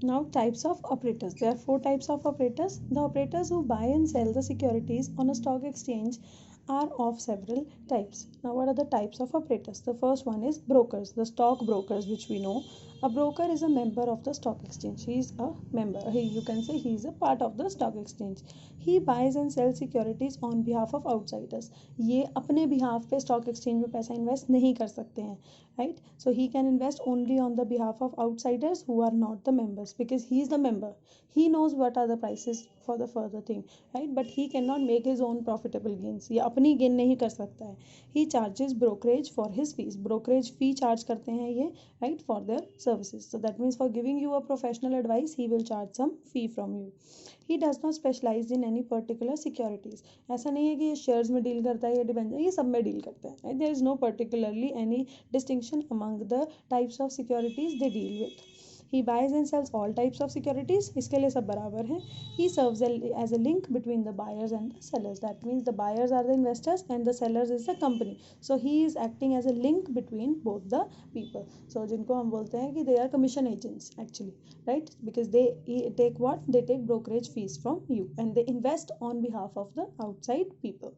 Now, types of operators. There are four types of operators. The operators who buy and sell the securities on a stock exchange are of several types. Now, what are the types of operators? The first one is brokers, the stock brokers, which we know. A broker is a member of the stock exchange. He is a member. You can say he is a part of the stock exchange. He buys and sells securities on behalf of outsiders. ये अपने behalf पे stock exchange में पैसा invest नहीं कर सकते हैं, right? So he can invest only on the behalf of outsiders who are not the members, because he is the member. He knows what are the prices for the further thing, right? But he cannot make his own profitable gains. ये अपनी gain नहीं कर सकता है. He charges brokerage for his fees. Brokerage fee charge करते हैं ये, right, for their services. So that means for giving you a professional advice, he will charge some fee from you. He does not specialize in any particular securities. ऐसा नहीं है कि ये shares में deal करता है या डिबेंचर, ये सब में डील करता है, right? There is no particularly any distinction among the types of securities they deal with. He buys and sells all types of securities. इसके लिए सब बराबर हैं. He serves as a link between the buyers and the sellers. That means the buyers are the investors and the sellers is the company. So he is acting as a link between both the people. So जिनको हम बोलते हैं कि they are commission agents actually, right? Because they take what? They take brokerage fees from you and they invest on behalf of the outside people.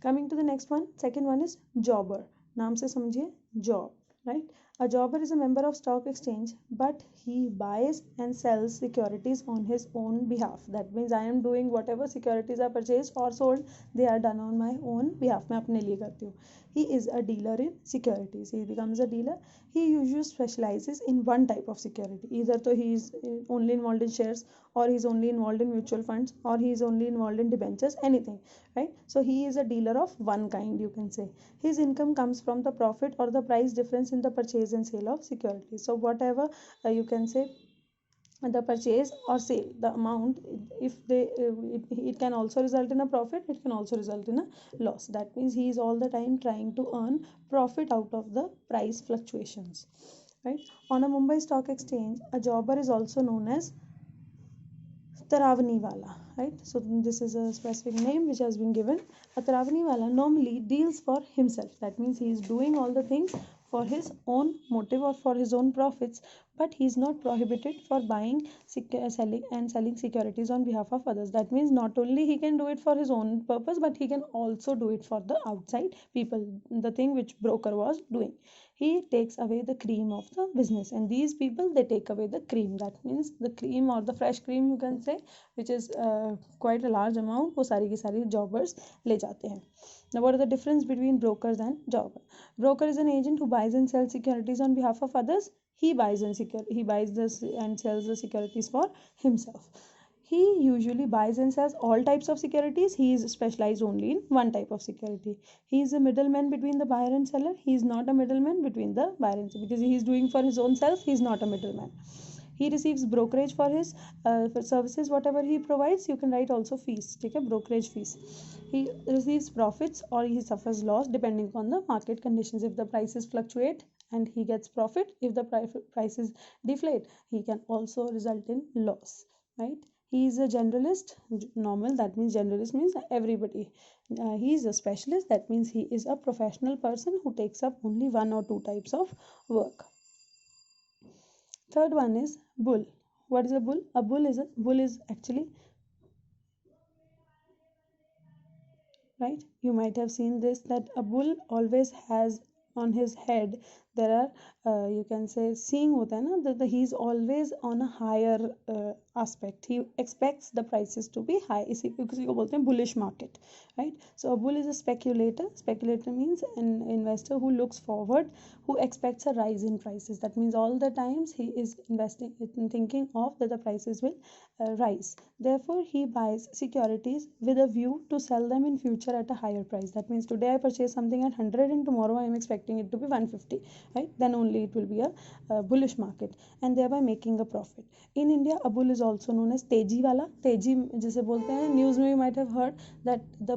Coming to the next one, second one is jobber. नाम से समझिए job, right? A jobber is a member of stock exchange, but he buys and sells securities on his own behalf. That means I am doing whatever securities are purchased or sold, they are done on my own behalf. मैं अपने लिए करती हूँ. He is a dealer in securities. He becomes a dealer. He usually specializes in one type of security. Either तो he is only involved in shares, or he is only involved in mutual funds, or he is only involved in debentures, anything, right? So he is a dealer of one kind, you can say. His income comes from the profit or the price difference in the purchase and sale of securities. So whatever you can say the purchase or sale, the amount, if they it can also result in a profit, it can also result in a loss. That means he is all the time trying to earn profit out of the price fluctuations, right? On a Mumbai stock exchange, a jobber is also known as Taravani wala, right? So this is a specific name which has been given. A Taravani wala normally deals for himself. That means he is doing all the things for his own motive or for his own profits, but he is not prohibited for buying, selling securities on behalf of others. That means not only he can do it for his own purpose, but he can also do it for the outside people, the thing which broker was doing. He takes away the cream of the business, and these people, they take away the cream. That means the cream or the fresh cream, you can say, which is quite a large amount, वो सारी की सारी jobbers ले जाते हैं. Now, what are the difference between brokers and jobber? Broker is an agent who buys and sells securities on behalf of others. He buys and sells the securities for himself. He usually buys and sells all types of securities. He is specialized only in one type of security. He is a middleman between the buyer and seller. He is not a middleman between the buyer and seller, because he is doing for his own self. He is not a middleman. He receives brokerage for his for services, whatever he provides. You can write also fees, take a brokerage fees. He receives profits or he suffers loss depending on the market conditions. If the prices fluctuate and he gets profit, if the prices deflate, he can also result in loss, right? He is a generalist, normal, that means generalist means everybody. He is a specialist, that means he is a professional person who takes up only one or two types of work. Third one is bull. What is a bull? A bull is actually, right? You might have seen this, that a bull always has on his head, there are you can say seeing hota hai na, that he is always on a higher aspect. He expects the prices to be high. इसी को बोलते हैं bullish market, right? So a bull is a speculator. Speculator means an investor who looks forward, who expects a rise in prices. That means all the times he is investing in thinking of that the prices will rise. Therefore, he buys securities with a view to sell them in future at a higher price. That means today I purchase something at 100 and tomorrow I am expecting it to be 150, right? Then only it will be a bullish market, and thereby making a profit. In India, a bull is also known as तेजी वाला. तेजी जिसे बोलते हैं, news में you might have heard that the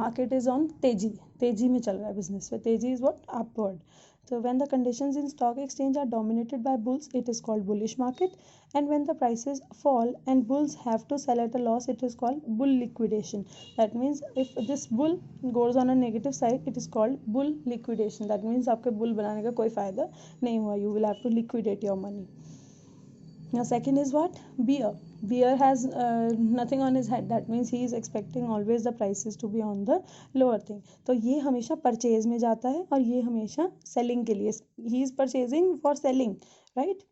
market is on तेजी, तेजी में चल रहा है business. So तेजी is what? Upward. So when the conditions in stock exchange are dominated by bulls, it is called bullish market. And when the prices fall and bulls have to sell at a loss, it is called bull liquidation. That means if this bull goes on a negative side, it is called bull liquidation. That means आपके bull बनाने का कोई फायदा नहीं हुआ. You will have to liquidate your money. Now second is what? Bear. Bear has nothing on his head. That means he is expecting always the prices to be on the lower thing. तो ये हमेशा purchase में जाता है और ये हमेशा selling के लिए. He is purchasing for selling, right?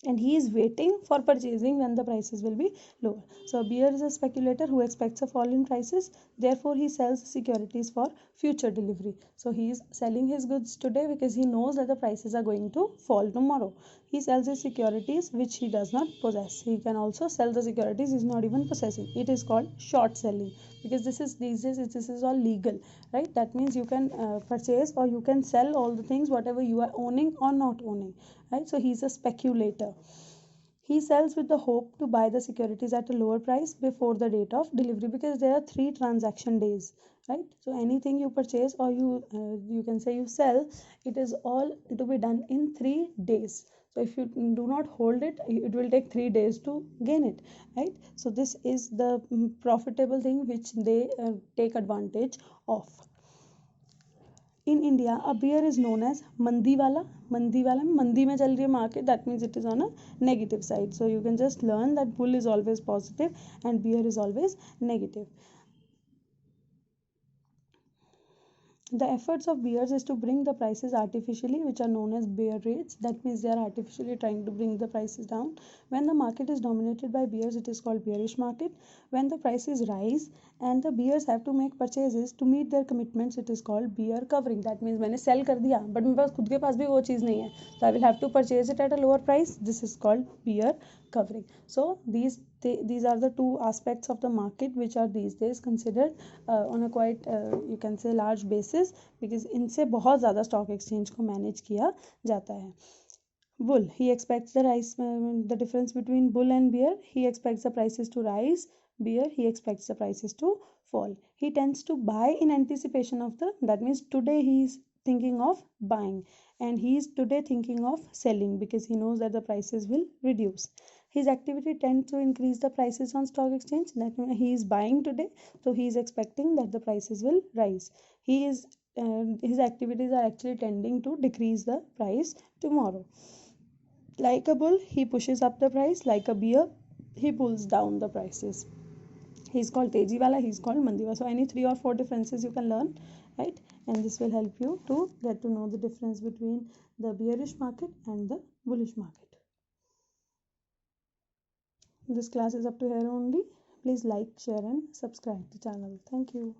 And he is waiting for purchasing when the prices will be lower. So a bear is a speculator who expects a fall in prices, therefore he sells securities for future delivery. So he is selling his goods today because he knows that the prices are going to fall tomorrow. He sells his securities which he does not possess. He can also sell the securities he is not even possessing. It is called short selling, because this is these days this is all legal, right? That means you can purchase or you can sell all the things whatever you are owning or not owning, right? So he's a speculator. He sells with the hope to buy the securities at a lower price before the date of delivery, because there are 3 transaction days, right? So anything you purchase or you can say you sell, it is all to be done in 3 days. So if you do not hold it, it will take 3 days to gain it, right? So this is the profitable thing which they take advantage of. In India, a bear is known as mandi wala. Mandi wala, mandi mein chal rahi hai market. That means it is on a negative side. So you can just learn that bull is always positive and bear is always negative. The efforts of bears is to bring the prices artificially, which are known as bear rates. That means they are artificially trying to bring the prices down. When the market is dominated by bears, it is called bearish market. When the prices rise and the bears have to make purchases to meet their commitments, it is called bear covering. That means मैंने sell कर दिया but मेरे पास खुद के पास भी वो चीज़ नहीं है, so I will have to purchase it at a lower price. This is called bear covering. So these are the two aspects of the market which are these days considered on a quite you can say large basis, because इनसे बहुत ज़्यादा stock exchange को manage किया जाता है. Bull, he expects the difference between bull and bear. He expects the prices to rise. Bear, he expects the prices to fall. He tends to buy in anticipation of that means today he is thinking of buying and he is today thinking of selling because he knows that the prices will reduce. His activity tends to increase the prices on stock exchange. That means he is buying today, so he is expecting that the prices will rise. His activities are actually tending to decrease the price tomorrow. Like a bull, he pushes up the price. Like a bear, he pulls down the prices. He's called teji wala, he's called mandi wala. So any 3 or 4 differences you can learn, right? And this will help you to get to know the difference between the bearish market and the bullish market. This class is up to here only. Please like, share and subscribe the channel. Thank you.